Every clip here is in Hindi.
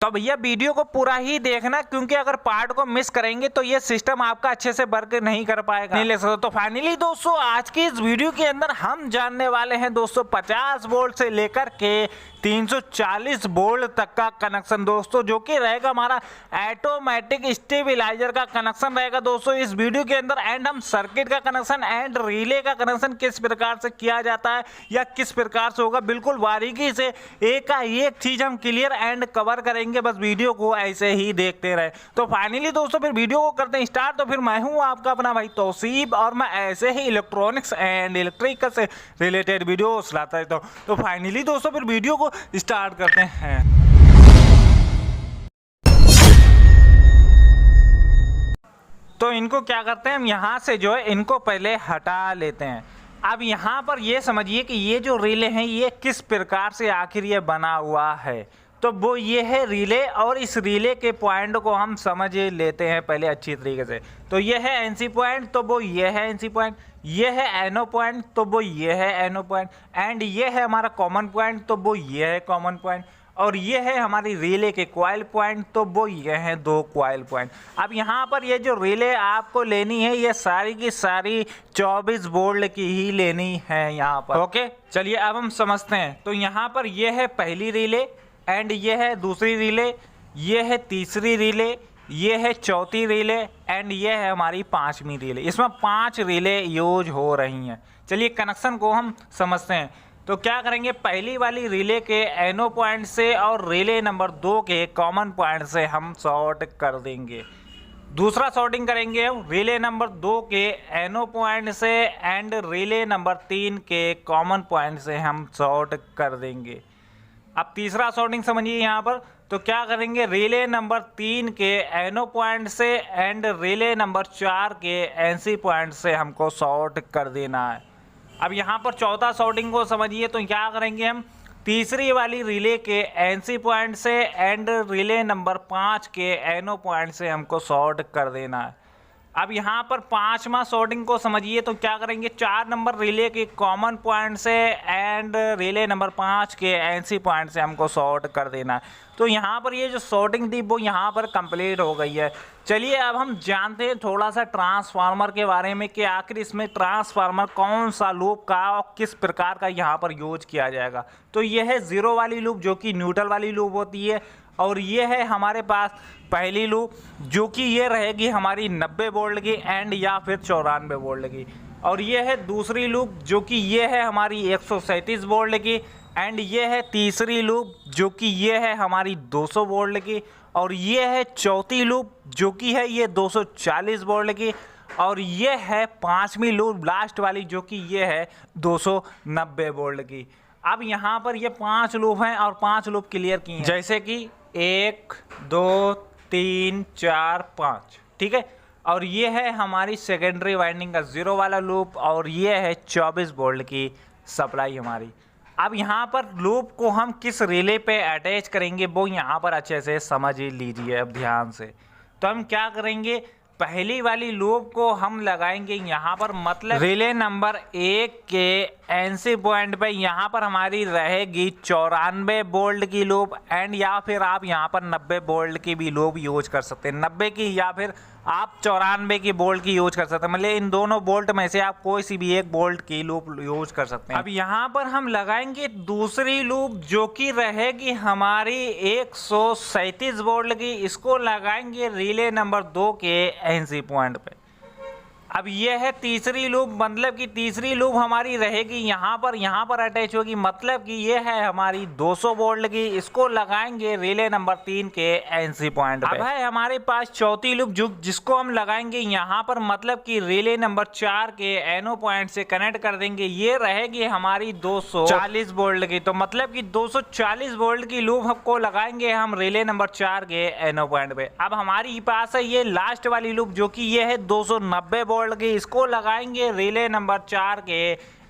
तो भैया वीडियो को पूरा ही देखना, क्योंकि अगर पार्ट को मिस करेंगे तो ये सिस्टम आपका अच्छे से वर्क नहीं कर पाएगा, नहीं ले सकते। तो फाइनली दोस्तों आज की इस वीडियो के अंदर हम जानने वाले हैं दोस्तों 50 वोल्ट से लेकर के 340 वोल्ट तक का कनेक्शन दोस्तों, जो कि रहेगा हमारा ऑटोमेटिक स्टेबलाइजर का कनेक्शन रहेगा दोस्तों इस वीडियो के अंदर। एंड हम सर्किट का कनेक्शन एंड रिले का कनेक्शन किस प्रकार से किया जाता है या किस प्रकार से होगा, बिल्कुल बारीकी से एक चीज हम क्लियर एंड कवर करेंगे। बस वीडियो को ऐसे ही देखते रहे। तो फाइनली दोस्तों फिर वीडियो को करते हैं स्टार्ट। तो फिर मैं हूं आपका अपना भाई तौसीब, और मैं ऐसे ही इलेक्ट्रॉनिक्स एंड इलेक्ट्रिकल से रिलेटेड वीडियो लाता रहता हूं। तो फाइनली दोस्तों फिर वीडियो को स्टार्ट करते हैं। तो इनको क्या करते हैं हम यहाँ से जो है इनको पहले हटा लेते हैं। अब यहाँ पर ये समझिए कि ये जो रिले हैं ये किस प्रकार से आखिर ये बना हुआ है। तो वो ये है रिले, और इस रिले के पॉइंट को हम समझ लेते हैं पहले अच्छी तरीके से। तो ये है एनसी पॉइंट, तो वो ये है एनसी पॉइंट, ये है एनो पॉइंट, तो वो ये है एनो पॉइंट, एंड ये है हमारा कॉमन पॉइंट, तो वो ये है कॉमन पॉइंट, और ये है हमारी रिले के कॉइल पॉइंट, तो वो ये हैं 2 कॉइल पॉइंट। अब यहाँ पर ये जो रिले आपको लेनी है ये सारी की सारी 24 वोल्ट की ही लेनी है यहाँ पर। ओके चलिए अब हम समझते हैं। तो यहाँ पर ये है पहली रिले, एंड ये है दूसरी रिले, ये है तीसरी रिले, ये है चौथी रिले, एंड ये है हमारी 5वीं रिले। इसमें 5 रिले यूज हो रही हैं। चलिए कनेक्शन को हम समझते हैं। तो क्या करेंगे, पहली वाली रिले के एनो पॉइंट से और रिले नंबर 2 के कॉमन पॉइंट से हम शॉर्ट कर देंगे। दूसरा शॉर्टिंग करेंगे हम रिले नंबर 2 के एनो पॉइंट से एंड रिले नंबर 3 के कॉमन पॉइंट से हम शॉर्ट कर देंगे। अब तीसरा शॉर्टिंग समझिए यहाँ पर। तो क्या करेंगे, रिले नंबर 3 के एनो पॉइंट से एंड रिले नंबर 4 के एनसी पॉइंट से हमको शॉर्ट कर देना है। अब यहाँ पर चौथा शॉर्टिंग को समझिए। तो क्या करेंगे हम, तीसरी वाली रिले के एनसी पॉइंट से एंड रिले नंबर 5 के एनो पॉइंट से हमको शॉर्ट कर देना है। अब यहाँ पर 5वां शॉर्टिंग को समझिए। तो क्या करेंगे, 4 नंबर रिले के कॉमन पॉइंट से एंड रिले नंबर 5 के एनसी पॉइंट से हमको शॉर्ट कर देना है। तो यहाँ पर ये जो शॉर्टिंग थी वो यहाँ पर कंप्लीट हो गई है। चलिए अब हम जानते हैं थोड़ा सा ट्रांसफार्मर के बारे में कि आखिर इसमें ट्रांसफार्मर कौन सा लूप का और किस प्रकार का यहाँ पर यूज किया जाएगा। तो ये है 0 वाली लूप जो कि न्यूट्रल वाली लूप होती है, और ये है हमारे पास पहली लूप जो कि ये रहेगी हमारी 90 वोल्ट की एंड या फिर 94 वोल्ट की, और ये है दूसरी लूप जो कि ये है हमारी 137 वोल्ट की, एंड ये है तीसरी लूप जो कि ये है हमारी 200 वोल्ट की, और ये है चौथी लूप जो कि है ये 240 वोल्ट की, और ये है 5वीं लूप लास्ट वाली जो कि ये है 290 वोल्ट की। अब यहाँ पर ये 5 लूप हैं और 5 लूप क्लियर की हैं, जैसे कि 1 2 3 4 5, ठीक है। और ये है हमारी सेकेंडरी वाइंडिंग का 0 वाला लूप, और ये है 24 वोल्ट की सप्लाई हमारी। अब यहाँ पर लूप को हम किस रिले पे अटैच करेंगे वो यहाँ पर अच्छे से समझ ही लीजिए अब ध्यान से। तो हम क्या करेंगे, पहली वाली लूप को हम लगाएंगे यहाँ पर, मतलब रिले नंबर 1 के एनसी पॉइंट पे यहाँ पर हमारी रहेगी 94 वोल्ट की लूप, एंड या फिर आप यहाँ पर 90 वोल्ट की भी लूप यूज कर सकते हैं, 90 की या फिर आप 94 की वोल्ट की यूज कर सकते हैं। मतलब इन दोनों वोल्ट में से आप कोई सी भी एक वोल्ट की लूप यूज कर सकते हैं। अब यहाँ पर हम लगाएंगे दूसरी लूप जो कि रहेगी हमारी 137 वोल्ट की, इसको लगाएंगे रिले नंबर 2 के एनसी पॉइंट पे। अब ये है तीसरी लूप, मतलब कि तीसरी लूप हमारी रहेगी यहाँ पर अटैच होगी, मतलब कि ये है हमारी 200 वोल्ट की, इसको लगाएंगे रिले नंबर 3 के एनसी पॉइंट पे। अब है हमारे पास चौथी लूप जिसको हम लगाएंगे यहाँ पर, मतलब कि रिले नंबर 4 के एनो पॉइंट से कनेक्ट कर देंगे, ये रहेगी हमारी 240 वोल्ट की। तो मतलब कि 240 वोल्ट की लूप हमको लगाएंगे हम रिले नंबर 4 के एनो पॉइंट पे। अब हमारी पास है ये लास्ट वाली लूप जो कि ये है 290 वोल्ट की, इसको लगाएंगे रिले नंबर 4 के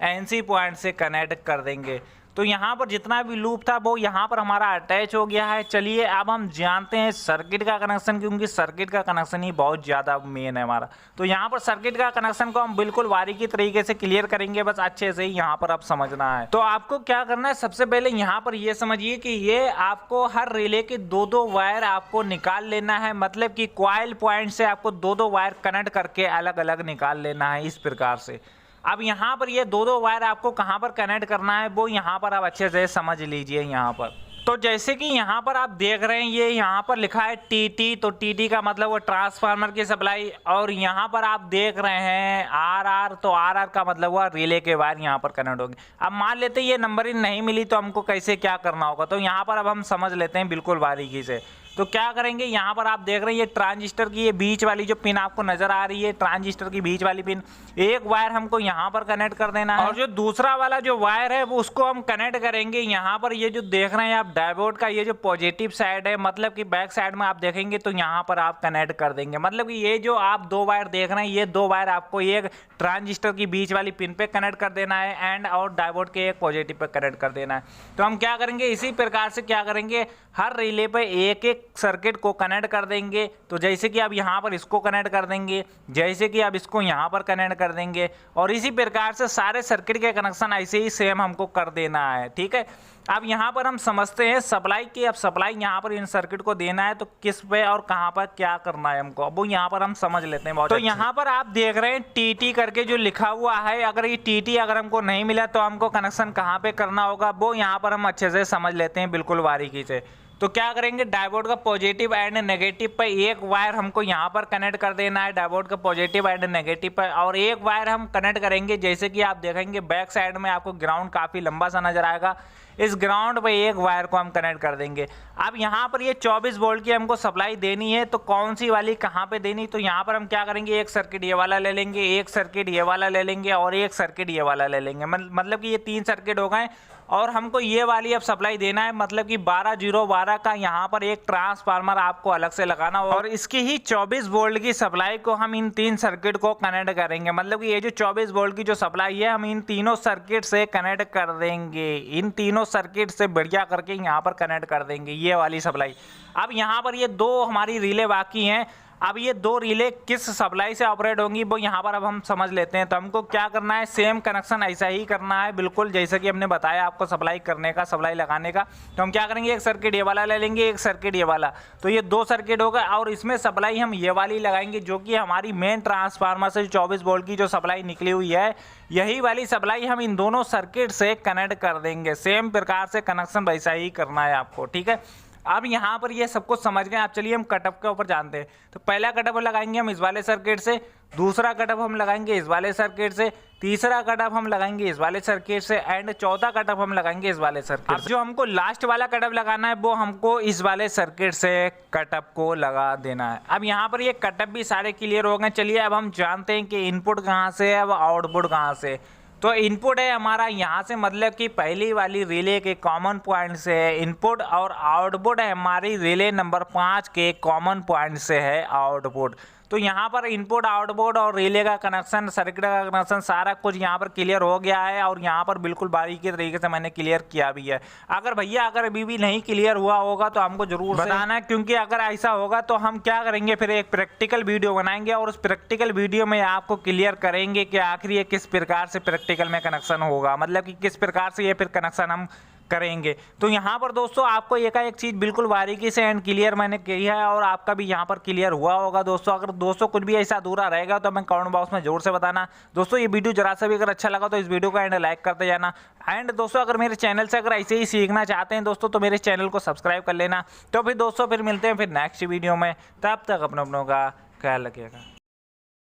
एनसी पॉइंट से कनेक्ट कर देंगे। तो यहाँ पर जितना भी लूप था वो यहाँ पर हमारा अटैच हो गया है। चलिए अब हम जानते हैं सर्किट का कनेक्शन, क्योंकि सर्किट का कनेक्शन ही बहुत ज़्यादा मेन है हमारा। तो यहाँ पर सर्किट का कनेक्शन को हम बिल्कुल बारीकी तरीके से क्लियर करेंगे, बस अच्छे से ही यहाँ पर अब समझना है। तो आपको क्या करना है, सबसे पहले यहाँ पर ये समझिए कि ये आपको हर रिले के दो वायर आपको निकाल लेना है, मतलब कि कॉइल पॉइंट से आपको दो वायर कनेक्ट करके अलग अलग निकाल लेना है इस प्रकार से। अब यहाँ पर ये दो वायर आपको कहाँ पर कनेक्ट करना है वो यहाँ पर आप अच्छे से समझ लीजिए। यहाँ पर तो जैसे कि यहाँ पर आप देख रहे हैं, ये यहाँ पर लिखा है टीटी, तो टीटी का मतलब वो ट्रांसफार्मर की सप्लाई, और यहाँ पर आप देख रहे हैं आरआर, तो आरआर का मतलब हुआ रिले के वायर यहाँ पर कनेक्ट होंगे। अब मान लेते हैं ये नंबरिंग नहीं मिली तो हमको कैसे क्या करना होगा, तो यहाँ पर अब हम समझ लेते हैं बिल्कुल बारीकी से। तो क्या करेंगे, यहाँ पर आप देख रहे हैं ये ट्रांजिस्टर की ये बीच वाली जो पिन आपको नजर आ रही है, ट्रांजिस्टर की बीच वाली पिन, एक वायर हमको यहाँ पर कनेक्ट कर देना है, और जो दूसरा वाला जो वायर है वो उसको हम कनेक्ट करेंगे यहाँ पर। ये जो देख रहे हैं आप डायोड का ये जो पॉजिटिव साइड है, मतलब कि बैक साइड में आप देखेंगे तो यहाँ पर आप कनेक्ट कर देंगे। मतलब कि ये जो आप दो वायर देख रहे हैं, ये दो वायर आपको एक ट्रांजिस्टर की बीच वाली पिन पे कनेक्ट कर देना है एंड और डायोड के एक पॉजिटिव पे कनेक्ट कर देना है। तो हम क्या करेंगे, इसी प्रकार से क्या करेंगे, हर रिले पे एक एक सर्किट को कनेक्ट कर देंगे। तो जैसे कि आप यहाँ पर इसको कनेक्ट कर देंगे, जैसे कि आप इसको यहाँ पर कनेक्ट कर देंगे, और इसी प्रकार से सारे सर्किट के कनेक्शन ऐसे ही सेम हमको कर देना है। ठीक है, अब यहाँ पर हम समझते हैं सप्लाई की। अब सप्लाई यहाँ पर इन सर्किट को देना है तो किस पे और कहाँ पर क्या करना है हमको, अब वो यहाँ पर हम समझ लेते हैं बहुत। तो यहाँ पर आप देख रहे हैं टीटी करके जो लिखा हुआ है, अगर ये टीटी अगर हमको नहीं मिला तो हमको कनेक्शन कहाँ पे करना होगा वो यहाँ पर हम अच्छे से समझ लेते हैं बिल्कुल बारीकी से। तो क्या करेंगे, डायोड का पॉजिटिव एंड नेगेटिव पर एक वायर हमको यहाँ पर कनेक्ट कर देना है, डायोड का पॉजिटिव एंड नेगेटिव पर, और एक वायर हम कनेक्ट करेंगे, जैसे कि आप देखेंगे बैक साइड में आपको ग्राउंड काफ़ी लंबा सा नजर आएगा, इस ग्राउंड पे एक वायर को हम कनेक्ट कर देंगे। अब यहाँ पर ये 24 वोल्ट की हमको सप्लाई देनी है, तो कौन सी वाली कहाँ पे देनी, तो यहाँ पर हम क्या करेंगे, एक सर्किट ये वाला ले लेंगे, एक सर्किट ये वाला ले लेंगे और एक सर्किट ये वाला ले लेंगे। मतलब कि ये 3 सर्किट हो गए, और हमको ये वाली अब सप्लाई देना है, मतलब कि 12-0-12 का यहाँ पर एक ट्रांसफार्मर आपको अलग से लगाना होगा, और इसकी ही 24 वोल्ट की सप्लाई को हम इन 3 सर्किट को कनेक्ट करेंगे। मतलब कि ये जो 24 वोल्ट की जो सप्लाई है हम इन तीनों सर्किट से कनेक्ट कर देंगे, इन तीनों सर्किट से बढ़िया करके यहाँ पर कनेक्ट कर देंगे ये वाली सप्लाई। अब यहाँ पर ये 2 हमारी रिले बाकी हैं, अब ये 2 रिले किस सप्लाई से ऑपरेट होंगी वो यहाँ पर अब हम समझ लेते हैं। तो हमको क्या करना है, सेम कनेक्शन ऐसा ही करना है बिल्कुल जैसा कि हमने बताया आपको सप्लाई करने का, सप्लाई लगाने का। तो हम क्या करेंगे, एक सर्किट ये वाला ले लेंगे, एक सर्किट ये वाला, तो ये 2 सर्किट होगा, और इसमें सप्लाई हम ये वाली लगाएंगे जो कि हमारी मेन ट्रांसफार्मर से 24 वोल्ट की जो सप्लाई निकली हुई है, यही वाली सप्लाई हम इन दोनों सर्किट से कनेक्ट कर देंगे। सेम प्रकार से कनेक्शन वैसा ही करना है आपको। ठीक है, अब यहाँ पर ये सब कुछ समझ गए आप, चलिए हम कटअप के ऊपर जानते हैं। तो पहला कटअप लगाएंगे हम इस वाले सर्किट से, दूसरा कटअप हम लगाएंगे इस वाले सर्किट से, तीसरा कटअप हम लगाएंगे इस वाले सर्किट से, एंड चौथा कटअप हम लगाएंगे इस वाले सर्किट से। जो हमको लास्ट वाला कटअप लगाना है वो हमको इस वाले सर्किट से कटअप को लगा देना है। अब यहाँ पर ये कटअप भी सारे क्लियर हो गए। चलिए अब हम जानते हैं कि इनपुट कहाँ से है, अब आउटपुट कहाँ से। तो इनपुट है हमारा यहाँ से, मतलब कि पहली वाली रिले के कॉमन पॉइंट से है इनपुट, और आउटपुट है हमारी रिले नंबर 5 के कॉमन पॉइंट से है आउटपुट। तो यहाँ पर इनपुट, आउटपुट और रिले का कनेक्शन, सर्किट का कनेक्शन सारा कुछ यहाँ पर क्लियर हो गया है, और यहाँ पर बिल्कुल बारीकी तरीके से मैंने क्लियर किया भी है। अगर भैया अगर अभी भी नहीं क्लियर हुआ होगा तो हमको जरूर बताना है, क्योंकि अगर ऐसा होगा तो हम क्या करेंगे, फिर एक प्रैक्टिकल वीडियो बनाएंगे और उस प्रैक्टिकल वीडियो में आपको क्लियर करेंगे कि आखिर ये किस प्रकार से प्रैक्टिकल में कनेक्शन होगा, मतलब कि किस प्रकार से ये फिर कनेक्शन हम करेंगे। तो यहाँ पर दोस्तों आपको एक चीज़ बिल्कुल बारीकी से एंड क्लियर मैंने की है, और आपका भी यहाँ पर क्लियर हुआ होगा दोस्तों। अगर दोस्तों कुछ भी ऐसा अधूरा रहेगा तो हमें कमेंट बॉक्स में जोर से बताना। दोस्तों ये वीडियो जरा सा भी अगर अच्छा लगा तो इस वीडियो को एंड लाइक करते जाना। एंड दोस्तों अगर मेरे चैनल से अगर ऐसे ही सीखना चाहते हैं दोस्तों तो मेरे चैनल को सब्सक्राइब कर लेना। तो फिर दोस्तों फिर मिलते हैं फिर नेक्स्ट वीडियो में, तब तक अपनों का ख्याल रखिएगा।